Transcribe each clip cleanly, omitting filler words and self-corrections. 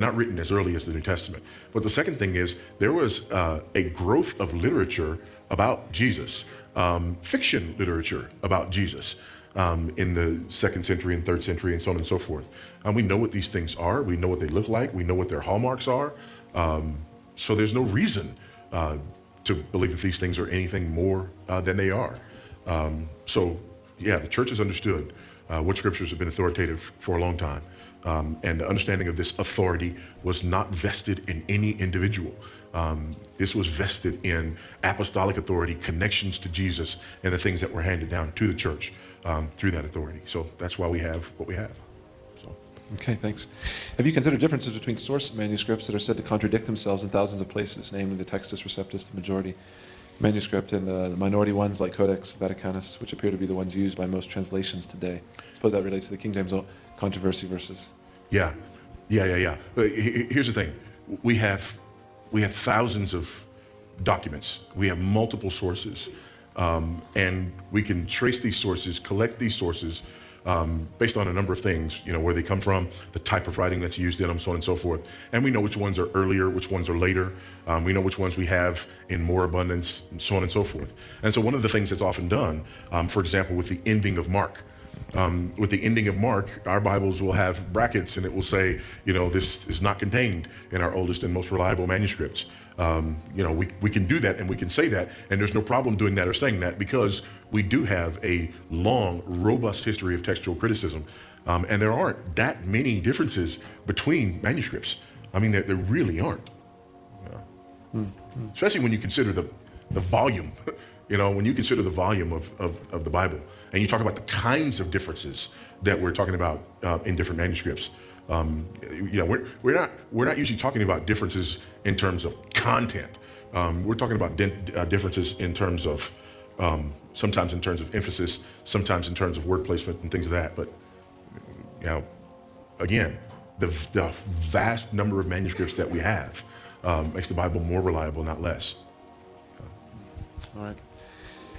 not written as early as the New Testament. But the second thing is there was a growth of literature about Jesus, fiction literature about Jesus in the second century and third century and so on and so forth. We know what these things are. We know what they look like. We know what their hallmarks are. So there's no reason to believe that these things are anything more than they are. So yeah, the church has understood what scriptures have been authoritative for a long time. And the understanding of this authority was not vested in any individual. This was vested in apostolic authority, connections to Jesus, and the things that were handed down to the church through that authority. So that's why we have what we have. So. Okay, thanks. Have you considered differences between source manuscripts that are said to contradict themselves in thousands of places, namely the Textus Receptus, the majority manuscript, and the minority ones like Codex Vaticanus, which appear to be the ones used by most translations today? I suppose that relates to the King James controversy versus... Yeah. But here's the thing. We have thousands of documents. We have multiple sources. And we can trace these sources, collect these sources based on a number of things, where they come from, the type of writing that's used in them, so on and so forth. And we know which ones are earlier, which ones are later. We know which ones we have in more abundance, and so on and so forth. And so one of the things that's often done, for example, with the ending of Mark, our Bibles will have brackets and it will say, this is not contained in our oldest and most reliable manuscripts. We can do that and we can say that, and there's no problem doing that or saying that because we do have a long, robust history of textual criticism. And there aren't that many differences between manuscripts. I mean, there really aren't. Especially when you consider the volume, when you consider the volume of the Bible, and you talk about the kinds of differences that we're talking about in different manuscripts. We're not usually talking about differences in terms of content. We're talking about differences in terms of sometimes in terms of emphasis, sometimes in terms of word placement and things of that. But again, the vast number of manuscripts that we have makes the Bible more reliable, not less. All right.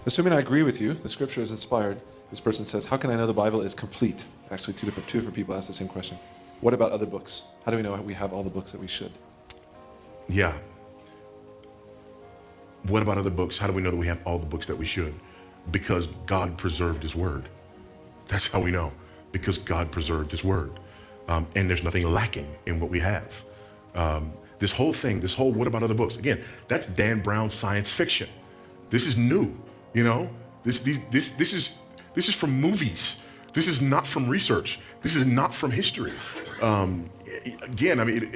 Assuming I agree with you, the scripture is inspired, this person says, how can I know the Bible is complete? Actually, two different people asked the same question. What about other books? How do we know we have all the books that we should? Yeah. What about other books? How do we know that we have all the books that we should? Because God preserved his word. That's how we know. Because God preserved his word. And there's nothing lacking in what we have. This whole what about other books? Again, that's Dan Brown science fiction. This is new, This is from movies. This is not from research. This is not from history. Again, I mean,